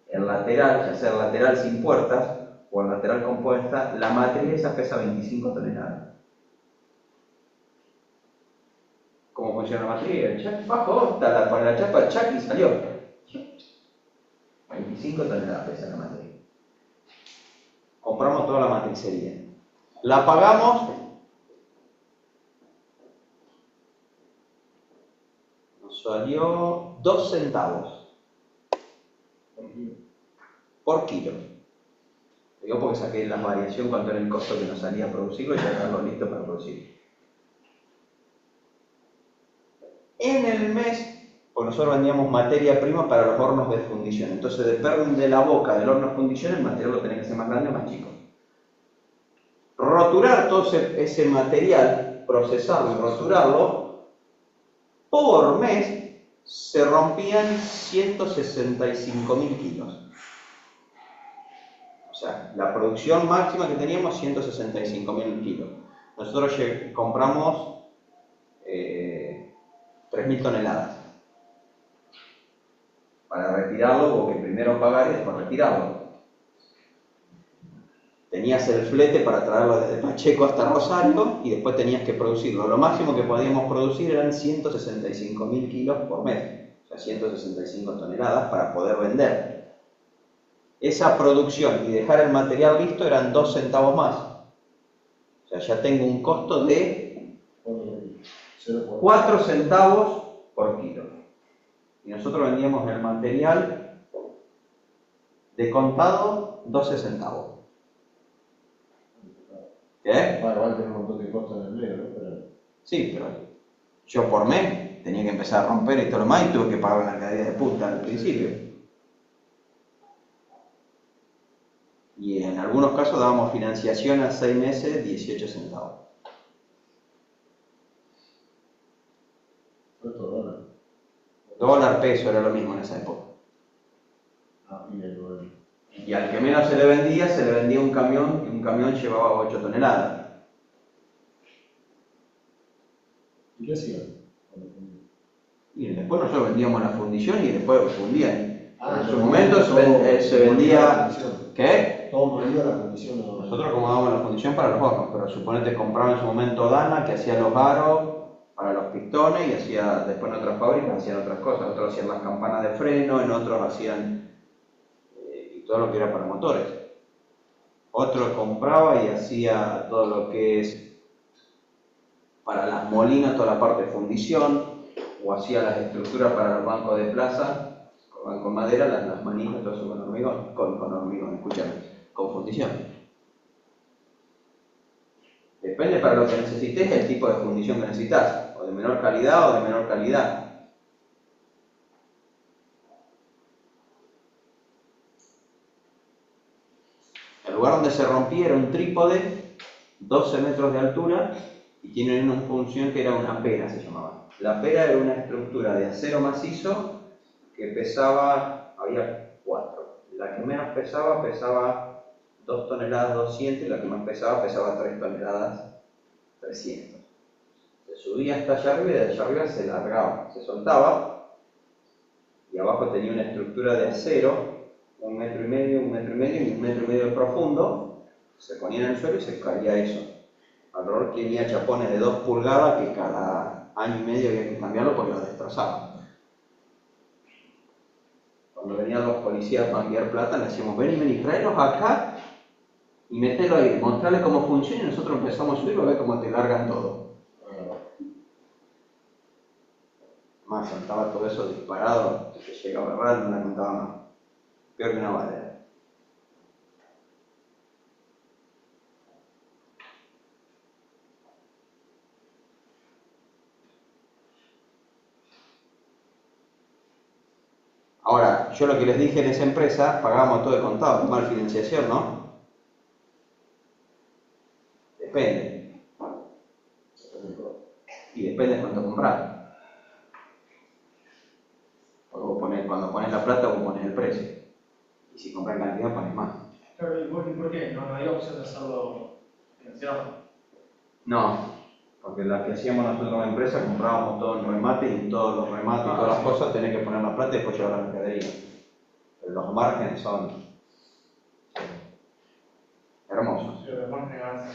el lateral, ya sea el lateral sin puertas o el lateral con puerta, la matriz esa pesa 25 toneladas. ¿Cómo funciona la matriz? El chac bajó, para la chapa, chac y salió. 25 toneladas pesa la matriz. Compramos toda la matricería. La pagamos. Nos salió 2 centavos por kilo. Digo porque saqué la variación cuánto era el costo que nos salía a producirlo y ya dejarlo listo para producir. En el mes, pues nosotros vendíamos materia prima para los hornos de fundición. Entonces, depende de la boca del horno de fundición, el material lo tenés que hacer más grande o más chico. Roturar todo ese material, procesarlo y roturarlo, por mes se rompían 165.000 kilos. O sea, la producción máxima que teníamos, 165.000 kilos. Nosotros compramos 3.000 toneladas. Para retirarlo, hubo que primero pagar y después retirarlo. Tenías el flete para traerlo desde Pacheco hasta Rosario y después tenías que producirlo. Lo máximo que podíamos producir eran 165.000 kilos por mes, o sea, 165 toneladas para poder vender. Esa producción y dejar el material listo eran 2 centavos más. O sea, ya tengo un costo de 4 centavos por kilo. Y nosotros vendíamos el material de contado 12 centavos. ¿Qué? Bueno, igual tiene un montón de costos en el medio, ¿no? Pero... Sí, pero yo por mes tenía que empezar a romper y todo lo más y tuve que pagar una mercadería de puta al principio. Y en algunos casos dábamos financiación a 6 meses, 18 centavos. ¿Cuánto dólar? Dólar, peso, era lo mismo en esa época. Ah, bien, bueno. Y al que menos se le vendía un camión, y un camión llevaba 8 toneladas. ¿Y qué hacían? Y después nosotros vendíamos la fundición y después fundían. Ah, en su momento se vendía... ¿Qué? Todo molido la fundición. ¿No? Nosotros acomodábamos la fundición para los hornos, pero suponete compraba en su momento Dana, que hacía los aros para los pistones y hacía, después en otras fábricas hacían otras cosas. Otros hacían las campanas de freno, en otros hacían y todo lo que era para motores. Otro compraba y hacía todo lo que es para las molinas, toda la parte de fundición, o hacía las estructuras para los bancos de plaza, con madera, las manijas, todo eso con hormigón, escúchame, con fundición. Depende para lo que necesites el tipo de fundición que necesitas, o de menor calidad o de menor calidad. El lugar donde se rompía era un trípode, 12 metros de altura, y tiene una función que era una pera, se llamaba. La pera era una estructura de acero macizo que pesaba, había 4. La que menos pesaba 2 toneladas 200 y la que más pesaba 3 toneladas 300. Se subía hasta allá arriba y de allá arriba se largaba, se soltaba y abajo tenía una estructura de acero, 1,5 metros, 1,5 metros y 1,5 metros de profundo, se ponía en el suelo y se caía eso. Alrededor tenía chapones de 2 pulgadas que cada año y medio había que cambiarlo porque lo destrozaban. Cuando venían los policías a enviar plata, le decíamos, vení, tráelos acá y metelo ahí, mostrarles cómo funciona y nosotros empezamos a subir a ver cómo te largan todo. Más saltaba todo eso disparado, que llegaba a errar, no la contaba más. Peor que una bala. Ahora, yo lo que les dije en esa empresa, pagábamos todo de contado, tomar financiación, ¿no? Depende. Y depende de cuánto compras. Cuando pones la plata, vos pones el precio. Y si compras en cantidad, pones más. Pero, ¿y por qué? No hay opción de hacerlo financiado. No, Porque la que hacíamos nosotros en la empresa, comprábamos todo en remate y en todos los remates y todas las cosas tenés que poner la plata y después llevar la mercadería. Pero los márgenes son hermosos. Sí, lo mejor ganancia.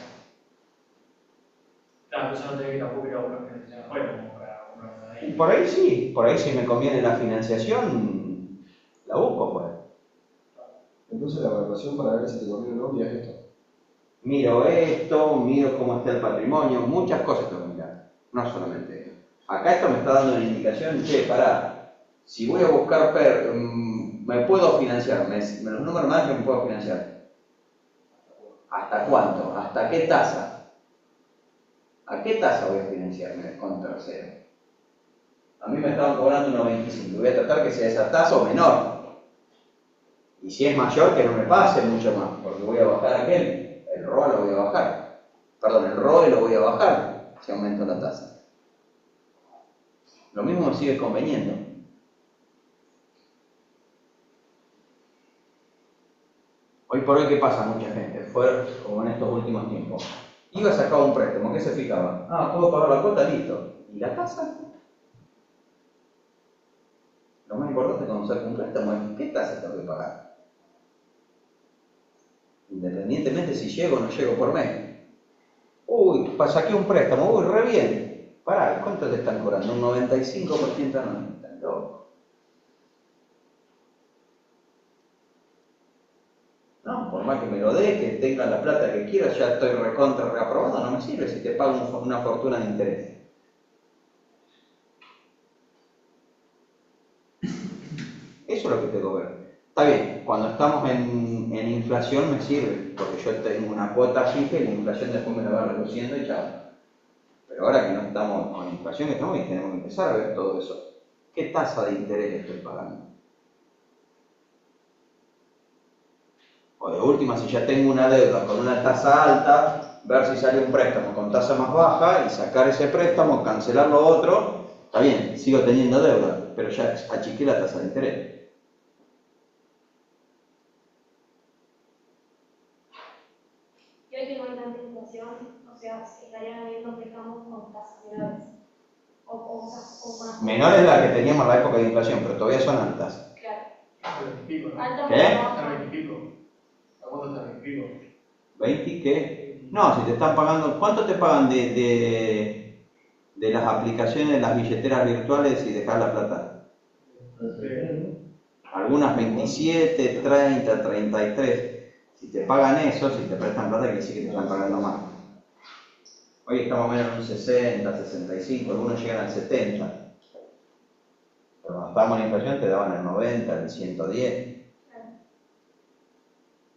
Claro, entonces no tenés que tampoco ir a buscar financiación afuera, como para comprar ahí. Y por ahí si me conviene la financiación, la busco pues. Entonces la evaluación para ver si te conviene o no, mira esto. Miro esto, miro cómo está el patrimonio, muchas cosas tengo que mirar, no solamente esto. Acá esto me está dando una indicación, che, pará, si voy a buscar, me puedo financiar, los números más que me puedo financiar. ¿Hasta cuánto? ¿Hasta qué tasa? ¿A qué tasa voy a financiarme con tercero? A mí me estaban cobrando 1,25, voy a tratar que sea esa tasa o menor. Y si es mayor, que no me pase mucho más, porque voy a bajar aquel. El ROA lo voy a bajar. Perdón, el ROE lo voy a bajar si aumento la tasa. Lo mismo me sigue conveniendo. Hoy por hoy, ¿qué pasa? Mucha gente, fue como en estos últimos tiempos. Iba a sacar un préstamo, ¿qué se fijaba? Ah, puedo pagar la cuota, listo. ¿Y la tasa? Lo más importante cuando saco un préstamo es ¿qué tasa tengo que pagar? Independientemente si llego o no llego por mes. Uy, saqué un préstamo, uy, re bien. Pará, ¿cuánto te están cobrando? Un 95% anual. Están locos. No, por más que me lo dé, que tenga la plata que quiera, ya estoy recontra reaprobado, no me sirve si te pago una fortuna de interés. Eso es lo que tengo que ver. Está bien, cuando estamos en inflación me sirve, porque yo tengo una cuota fija y la inflación después me la va reduciendo y chao. Pero ahora que no estamos con inflación, estamos y tenemos que empezar a ver todo eso. ¿Qué tasa de interés estoy pagando? O de última, si ya tengo una deuda con una tasa alta, ver si sale un préstamo con tasa más baja y sacar ese préstamo, cancelar lo otro. Está bien, sigo teniendo deuda, pero ya achiqué la tasa de interés. Y hoy que no hay tanta inflación, o sea, estarían habiendo préstamos con tasas menores. O más. Menor es la que teníamos en la época de inflación, pero todavía son altas. Claro. Al 20 y pico, ¿no? Altas ¿Qué? pero Al bajas. 20 y pico. ¿A cuánto está el 20 y pico? 20 qué? No, si te están pagando, ¿cuánto te pagan de las aplicaciones de las billeteras virtuales y dejar la plata? Algunas 27, 30, 33. Si te pagan eso, si te prestan plata, quiere decir que te están pagando más. Hoy estamos menos en un 60, 65, algunos llegan al 70. Pero cuando estábamos en inflación te daban el 90, el 110.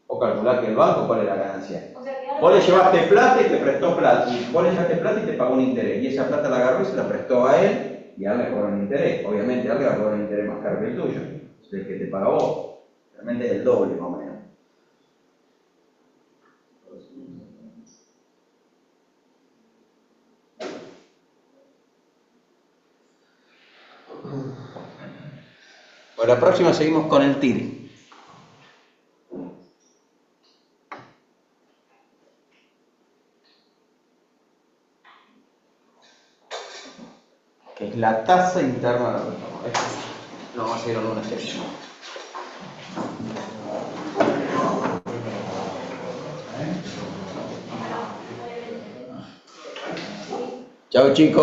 O calcular que el banco, ¿cuál es la ganancia? O sea, que ahora- Vos le llevaste plata y te prestó plata. Y vos le llevaste plata y te pagó un interés. Y esa plata la agarró y se la prestó a él y a él le cobró un interés. Obviamente a él le va a cobrar un interés más caro que el tuyo. Es el que te paga vos. Realmente es el doble más o menos. Bueno, la próxima seguimos con el TIR. Que es la tasa interna de la reforma. Esto lo vamos a hacer en una sección. Chao chicos.